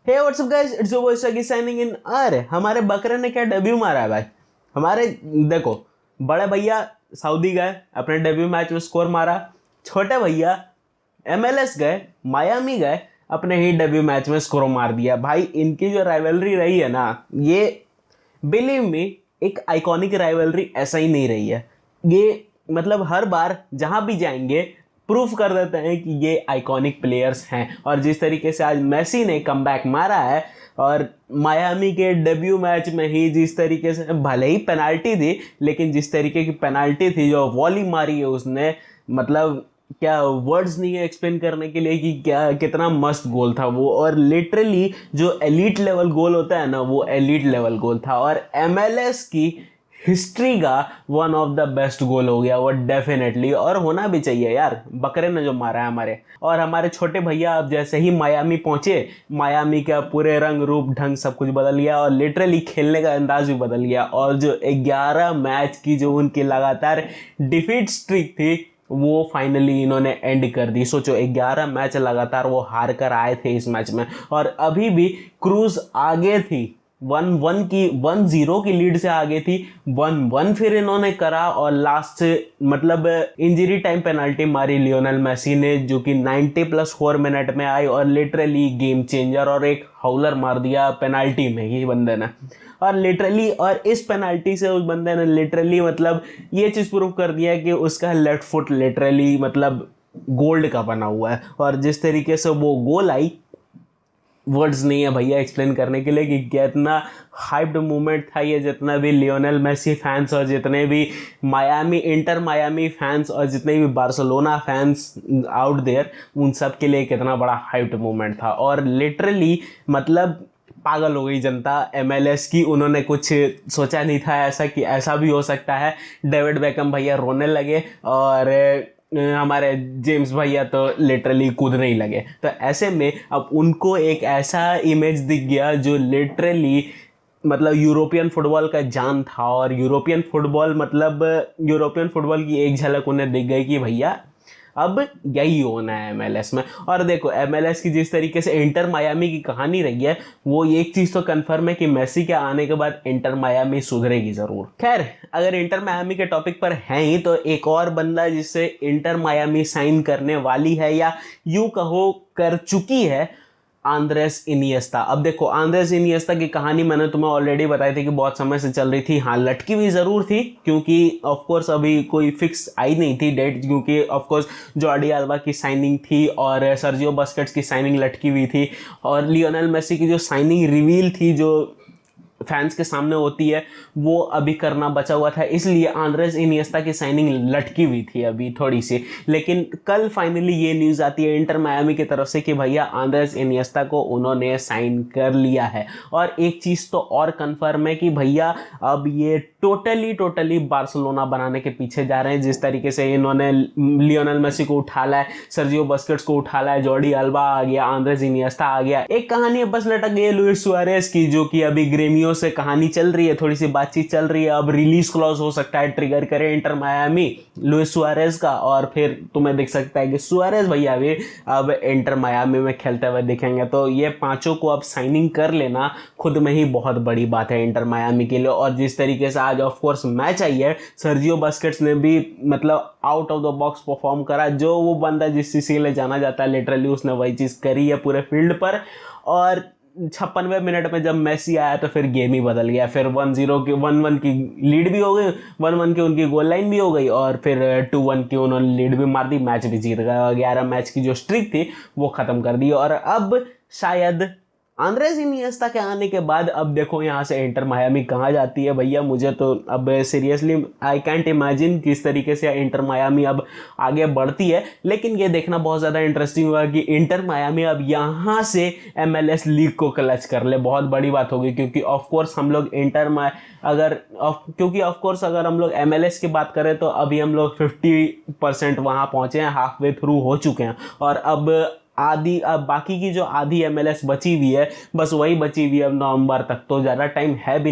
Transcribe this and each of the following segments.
Hey WhatsApp guys, it's your boy Shaggy signing in. अरे हमारे बकरे ने क्या डेब्यू मारा है भाई। हमारे देखो, बड़े भैया सऊदी गए, अपने डेब्यू मैच में स्कोर मारा। छोटे भैया MLS गए, मायामी गए, अपने ही डेब्यू मैच में स्कोर मार दिया। भाई इनकी जो राइवलरी रही है ना, ये बिलीव मी एक आइकॉनिक राइवलरी ऐसा ही नहीं रही है। ये मतलब हर बार जहां भी जाएंगे प्रूफ कर देते हैं कि ये आइकॉनिक प्लेयर्स हैं। और जिस तरीके से आज मेसी ने कमबैक मारा है और मायामी के डेब्यू मैच में ही जिस तरीके से, भले ही पेनाल्टी थी, लेकिन जिस तरीके की पेनाल्टी थी, जो वॉली मारी है उसने, मतलब क्या वर्ड्स नहीं है एक्सप्लेन करने के लिए कि क्या कितना मस्त गोल था वो। और लिटरली जो एलीट लेवल गोल होता है ना, वो एलीट लेवल गोल था और MLS की हिस्ट्री का one of the best goal हो गया वो डेफिनेटली। और होना भी चाहिए यार, बकरे ने जो मारा है हमारे। और हमारे छोटे भैया अब जैसे ही मायामी पहुंचे, मायामी का पूरे रंग रूप ढंग सब कुछ बदल गया और लिटरली खेलने का अंदाज भी बदल गया। और जो 11 मैच की जो उनकी लगातार डिफीट स्ट्रीक थी, वो फाइनली इन्होंने एंड कर दी। सोचो 11 मैच लगातार वो हार कर आए थे इस मैच में, और अभी भी क्रूज आगे थी। 1-0 की लीड से आगे थी। 1-1 फिर इन्होंने करा और लास्ट मतलब इंजरी टाइम पेनल्टी मारी लियोनेल मेसी ने, जो कि 90+4 मिनट में आई और लिटरली गेम चेंजर, और एक हाउलर मार दिया पेनल्टी में ही बंदे ने। और लिटरली, और इस पेनल्टी से उस बंदे ने लिटरली मतलब ये चीज़ प्रूव कर दिया कि उसका लेफ्ट फुट लिटरली मतलब गोल्ड का बना हुआ है। और जिस तरीके से वो गोल आई, वर्ड्स नहीं है भैया एक्सप्लेन करने के लिए कि कितना हाइप्ड मूवमेंट था ये। जितना भी लियोनेल मेसी फैंस और जितने भी इंटर मायामी फैंस और जितने भी बार्सिलोना फैंस आउट देयर, उन सब के लिए कितना बड़ा हाइप्ड मूवमेंट था। और लिटरली मतलब पागल हो गई जनता MLS की। उन्होंने कुछ सोचा नहीं था ऐसा कि ऐसा भी हो सकता है। डेविड बेकम भैया रोने लगे और हमारे जेम्स भैया तो लिटरली कूदने ही लगे। तो ऐसे में अब उनको एक ऐसा इमेज दिख गया जो लिटरली मतलब यूरोपियन फुटबॉल का जान था। और यूरोपियन फुटबॉल मतलब यूरोपियन फुटबॉल की एक झलक उन्हें दिख गई कि भैया अब यही होना है MLS में। और देखो MLS की जिस तरीके से इंटर मायामी की कहानी रही है, वो एक चीज़ तो कंफर्म है कि मेसी के आने के बाद इंटर मायामी सुधरेगी ज़रूर। खैर, अगर इंटर मायामी के टॉपिक पर हैं ही, तो एक और बंदा जिससे इंटर मायामी साइन करने वाली है या यूं कहो कर चुकी है, आंद्रेस इनिएस्ता। अब देखो, आंद्रेस इनिएस्ता की कहानी मैंने तुम्हें ऑलरेडी बताई थी कि बहुत समय से चल रही थी। हाँ, लटकी भी ज़रूर थी क्योंकि ऑफ कोर्स अभी कोई फिक्स आई नहीं थी डेट, क्योंकि ऑफ कोर्स जॉर्डी अल्बा की साइनिंग थी और सर्जियो बस्केट्स की साइनिंग लटकी हुई थी, और लियोनेल मेसी की जो साइनिंग रिवील थी जो फैंस के सामने होती है, वो अभी करना बचा हुआ था। इसलिए आंद्रेस इनिएस्ता की साइनिंग लटकी हुई थी अभी थोड़ी सी। लेकिन कल फाइनली ये न्यूज़ आती है इंटर मायामी की तरफ से कि भैया आंद्रेस इनिएस्ता को उन्होंने साइन कर लिया है। और एक चीज़ तो और कंफर्म है कि भैया अब ये टोटली बार्सिलोना बनाने के पीछे जा रहे हैं। जिस तरीके से इन्होंने लियोनेल मेसी को उठा लाया, सर्जियो बस्केट्स को उठा लाया, जॉर्डी अल्बा आ गया, आंद्रेस इनिएस्ता आ गया। एक कहानी बस लटक गई है लुइस सुआरेज की, जो कि अभी ग्रेमियो से कहानी चल रही है, थोड़ी सी बातचीत चल रही है। अब रिलीज क्लॉज हो सकता है ट्रिगर करे इंटर मायामी लुइस सुआरेज का, और फिर तुम्हें दिख सकता है कि सुआरेज भैया भी अब इंटर मायामी में खेलते हुए दिखेंगे। तो ये पांचों को अब साइनिंग कर लेना खुद में ही बहुत बड़ी बात है इंटर मायामी के लिए। और जिस तरीके से आज ऑफ कोर्स मैच आई है, सर्जियो बस्केट्स ने भी मतलब out of the box perform करा। जो वो बंदा जिस चीज़ के लिए जाना जाता है, लिटरली उसने वही चीज़ करी है पूरे फील्ड पर। और 56वें मिनट में जब मेसी आया तो फिर गेम ही बदल गया। फिर 1-0 की 1-1 की लीड भी हो गई, 1-1 की उनकी गोल लाइन भी हो गई, और फिर 2-1 की उन्होंने लीड भी मार दी, मैच भी जीत गया। 11 मैच की जो स्ट्रीक थी वो ख़त्म कर दी। और अब शायद आंद्रेस इनिएस्ता के आने के बाद अब देखो यहाँ से इंटर मायामी कहाँ जाती है भैया। मुझे तो अब सीरियसली आई कैंट इमेजिन किस तरीके से इंटर मायामी अब आगे बढ़ती है। लेकिन ये देखना बहुत ज़्यादा इंटरेस्टिंग हुआ कि इंटर मायामी अब यहाँ से MLS लीग को क्लच कर ले। बहुत बड़ी बात होगी, क्योंकि ऑफ कोर्स हम लोग क्योंकि ऑफ कोर्स अगर हम लोग MLS की बात करें तो अभी हम लोग 50% वहाँ पहुँचे हैं, हाफ वे थ्रू हो चुके हैं। और अब बाकी की जो आधी MLS बची हुई है, बस वही बची हुई है अब नवंबर तक। तो ज़्यादा टाइम है भी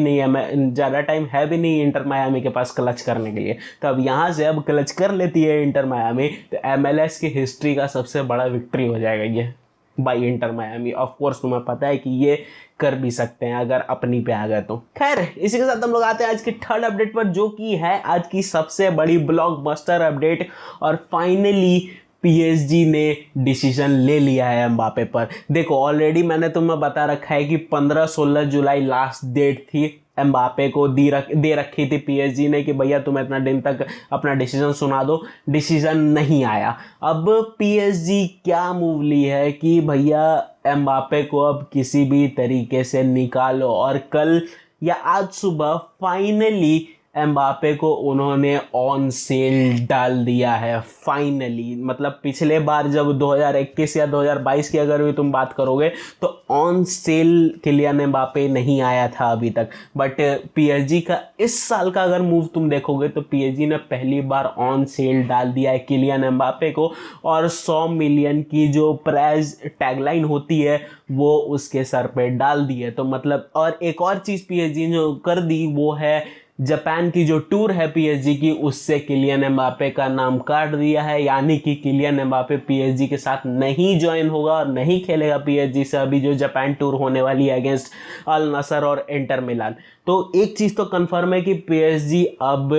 नहीं इंटर मायामी के पास क्लच करने के लिए। तो अब यहाँ से अब क्लच कर लेती है इंटर मायामी, तो MLS की हिस्ट्री का सबसे बड़ा विक्ट्री हो जाएगा ये। By Inter Miami. Of course तुम्हें पता है कि ये कर भी सकते हैं अगर अपनी पे आ गए तो। खैर इसी के साथ हम लोग आते हैं आज की थर्ड अपडेट पर, जो कि है आज की सबसे बड़ी ब्लॉकबस्टर अपडेट। और फाइनली पीएसजी ने डिसीजन ले लिया है एम्बापे पर। देखो ऑलरेडी मैंने तुम्हें बता रखा है कि 15-16 जुलाई लास्ट डेट थी, एम्बापे को दे रखी थी पीएसजी ने कि भैया तुम इतना दिन तक अपना डिसीजन सुना दो। डिसीजन नहीं आया। अब पीएसजी क्या मूव ली है कि भैया एम्बापे को अब किसी भी तरीके से निकालो, और कल या आज सुबह फाइनली एम्बापे को उन्होंने ऑन सेल डाल दिया है फाइनली। मतलब पिछले बार जब 2021 या 2022 की अगर भी तुम बात करोगे तो ऑन सेल किलियन एम्बापे नहीं आया था अभी तक। बट पीएसजी का इस साल का अगर मूव तुम देखोगे तो पीएसजी ने पहली बार ऑन सेल डाल दिया है किलियन एम्बापे को, और 100 मिलियन की जो प्राइस टैगलाइन होती है वो उसके सर पे डाल दी है। तो मतलब और एक और चीज़ पीएसजी ने कर दी वो है जापान की जो टूर है पीएसजी की, उससे किलियन एम्बापे का नाम काट दिया है। यानी कि किलियन एम्बापे पीएसजी के साथ नहीं ज्वाइन होगा और नहीं खेलेगा पीएसजी से अभी जो जापान टूर होने वाली है अगेंस्ट अल नसर और इंटर मिलान। तो एक चीज़ तो कंफर्म है कि पीएसजी अब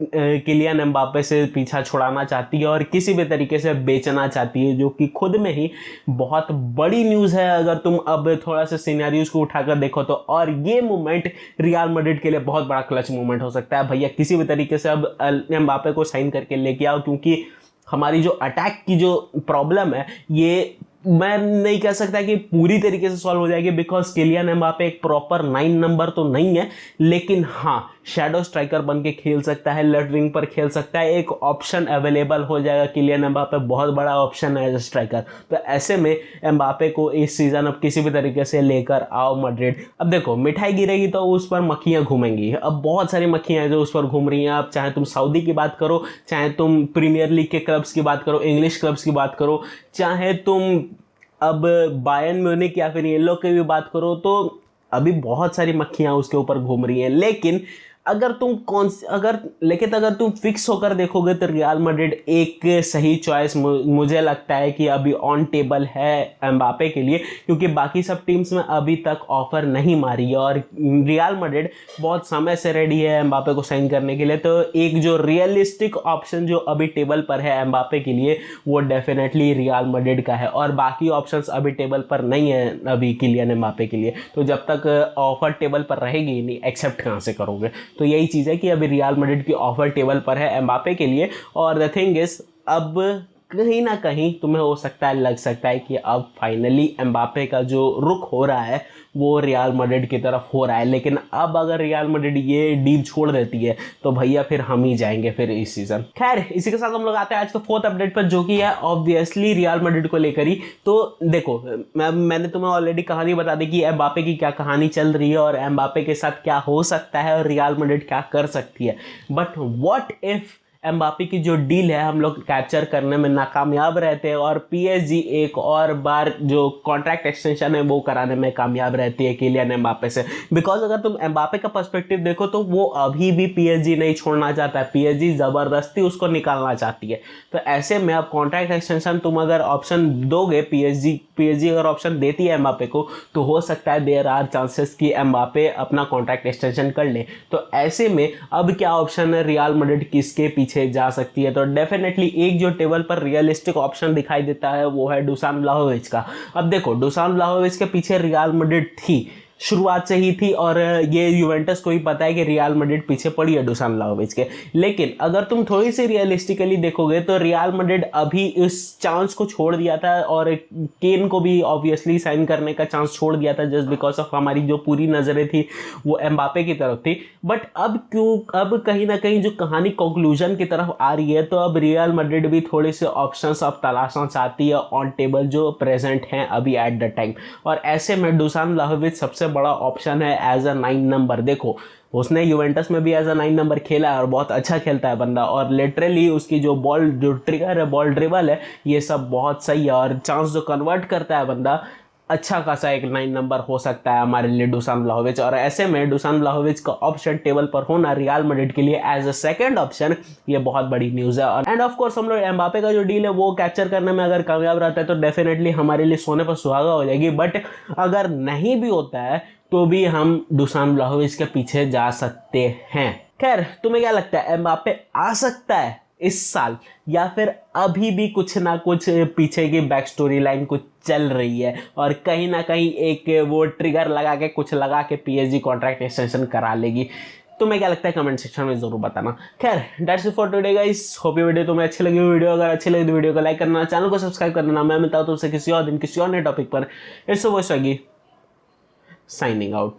किलियन एम्बापे से पीछा छुड़ाना चाहती है और किसी भी तरीके से बेचना चाहती है, जो कि खुद में ही बहुत बड़ी न्यूज़ है अगर तुम अब थोड़ा सा सिनेरियोज को उठाकर देखो तो। और ये मूवमेंट रियल मैड्रिड के लिए बहुत बड़ा क्लच मूवमेंट हो सकता है। भैया किसी भी तरीके से अब एम्बापे को साइन करके लेके आओ, क्योंकि हमारी जो अटैक की जो प्रॉब्लम है ये मैं नहीं कह सकता कि पूरी तरीके से सॉल्व हो जाएगी, बिकॉज किलियन एम्बापे एक प्रॉपर 9 नंबर तो नहीं है, लेकिन हाँ शैडो स्ट्राइकर बन के खेल सकता है, लेफ्ट विंग पर खेल सकता है। एक ऑप्शन अवेलेबल हो जाएगा किलियन एम्बापे, बहुत बड़ा ऑप्शन है एज स्ट्राइकर। तो ऐसे में एम्बापे को इस सीज़न अब किसी भी तरीके से लेकर आओ मैड्रिड। अब देखो मिठाई गिरेगी तो उस पर मक्खियाँ घूमेंगी। अब बहुत सारी मक्खियाँ हैं जो उस पर घूम रही हैं। अब चाहे तुम सऊदी की बात करो, चाहे तुम प्रीमियर लीग के क्लब्स की बात करो, इंग्लिश क्लब्स की बात करो, चाहे तुम अब बायर्न म्यूनिख या फिर येलो की भी बात करो, तो अभी बहुत सारी मक्खियाँ उसके ऊपर घूम रही हैं। लेकिन अगर तुम फिक्स होकर देखोगे तो रियल मैड्रिड एक सही चॉइस मुझे लगता है कि अभी ऑन टेबल है एम्बापे के लिए, क्योंकि बाकी सब टीम्स में अभी तक ऑफर नहीं मारी है और रियल मैड्रिड बहुत समय से रेडी है एम्बापे को साइन करने के लिए। तो एक जो रियलिस्टिक ऑप्शन जो अभी टेबल पर है एम्बापे के लिए वो डेफिनेटली रियल मैड्रिड का है, और बाकी ऑप्शंस अभी टेबल पर नहीं है अभी किलियन एम्बापे के लिए। तो जब तक ऑफर टेबल पर रहेगी नहीं, एक्सेप्ट कहाँ से करोगे। तो यही चीज़ है कि अभी रियल मैड्रिड की ऑफर टेबल पर है एम्बापे के लिए। और द थिंग इज अब कहीं ना कहीं तुम्हें हो सकता है लग सकता है कि अब फाइनली एम्बापे का जो रुख हो रहा है वो रियल मैड्रिड की तरफ हो रहा है। लेकिन अब अगर रियल मैड्रिड ये डील छोड़ देती है तो भैया फिर हम ही जाएंगे फिर इस सीजन। खैर इसी के साथ हम लोग आते हैं आज के फोर्थ अपडेट पर, जो कि है ऑब्वियसली रियल मैड्रिड को लेकर ही। तो देखो मैंने तुम्हें ऑलरेडी कहानी बता दी कि एम्बापे की क्या कहानी चल रही है और एम्बापे के साथ क्या हो सकता है और रियल मैड्रिड क्या कर सकती है। बट व्हाट इफ एम्बापे की जो डील है हम लोग कैप्चर करने में नाकामयाब रहते हैं और पीएसजी एक और बार जो कॉन्ट्रैक्ट एक्सटेंशन है वो कराने में कामयाब रहती है किलियन एम्बापे से। बिकॉज अगर तुम एम्बापे का पर्सपेक्टिव देखो तो वो अभी भी पीएसजी नहीं छोड़ना चाहता है, पीएसजी ज़बरदस्ती उसको निकालना चाहती है। तो ऐसे में अब कॉन्ट्रैक्ट एक्सटेंशन तुम अगर ऑप्शन दोगे, पीएसजी अगर ऑप्शन देती है एम्बापे को, तो हो सकता है देयर आर चांसेस कि एम्बापे अपना कॉन्ट्रैक्ट एक्सटेंशन कर ले। तो ऐसे में अब क्या ऑप्शन है, रियल मैड्रिड किसके पीछे जा सकती है? तो डेफिनेटली एक जो टेबल पर रियलिस्टिक ऑप्शन दिखाई देता है वो है डुसान व्लाहोविच का। अब देखो डुसान व्लाहोविच के पीछे रियल मैड्रिड थी, शुरुआत से ही थी, और ये यूवेंटस को ही पता है कि रियल मैड्रिड पीछे पड़ी है डुसान व्लाहोविच के। लेकिन अगर तुम थोड़ी सी रियलिस्टिकली देखोगे तो रियल मैड्रिड अभी इस चांस को छोड़ दिया था और केन को भी ऑब्वियसली साइन करने का चांस छोड़ दिया था, जस्ट बिकॉज ऑफ हमारी जो पूरी नज़रें थी वो एम्बापे की तरफ थी। बट अब कहीं ना कहीं जो कहानी कंक्लूजन की तरफ आ रही है, तो अब रियल मैड्रिड भी थोड़े से ऑप्शंस अब तलाशना चाहती है ऑन टेबल जो प्रेजेंट हैं अभी एट द टाइम। और ऐसे में डुसान व्लाहोविच सबसे बड़ा ऑप्शन है एज अ 9 नंबर। देखो उसने यूवेंटस में भी एज अ 9 नंबर खेला है और बहुत अच्छा खेलता है बंदा, और लिटरली उसकी जो ट्रिगर है, बॉल ड्रिबल है, ये सब बहुत सही है, और चांस जो कन्वर्ट करता है बंदा अच्छा खासा एक 9 नंबर हो सकता है हमारे लिए डुसान व्लाहोविच। और ऐसे में डुसान व्लाहोविच का ऑप्शन टेबल पर होना रियल मैड्रिड के लिए एज अ सेकंड ऑप्शन ये बहुत बड़ी न्यूज़ है। और एंड ऑफ कोर्स हम लोग एम्बापे का जो डील है वो कैप्चर करने में अगर कामयाब रहता है तो डेफिनेटली हमारे लिए सोने पर सुहागा हो जाएगी। बट अगर नहीं भी होता है तो भी हम डुसान व्लाहोविच के पीछे जा सकते हैं। खैर, तुम्हें क्या लगता है, एम्बापे आ सकता है इस साल, या फिर अभी भी कुछ ना कुछ पीछे की बैक स्टोरी लाइन कुछ चल रही है और कहीं ना कहीं एक वो ट्रिगर लगा के कुछ लगा के पीएसजी कॉन्ट्रैक्ट एक्सटेंशन करा लेगी? तुम्हें क्या लगता है कमेंट सेक्शन में जरूर बताना। खैर, that's it for today guys. Hope ये वीडियो तुम्हें अच्छी लगी। वीडियो अगर अच्छी लगी तो वीडियो को लाइक करना, चैनल को सब्सक्राइब करना। मैं मिलता हूं तुमसे किसी और दिन किसी और नए टॉपिक पर। It's voice signing out.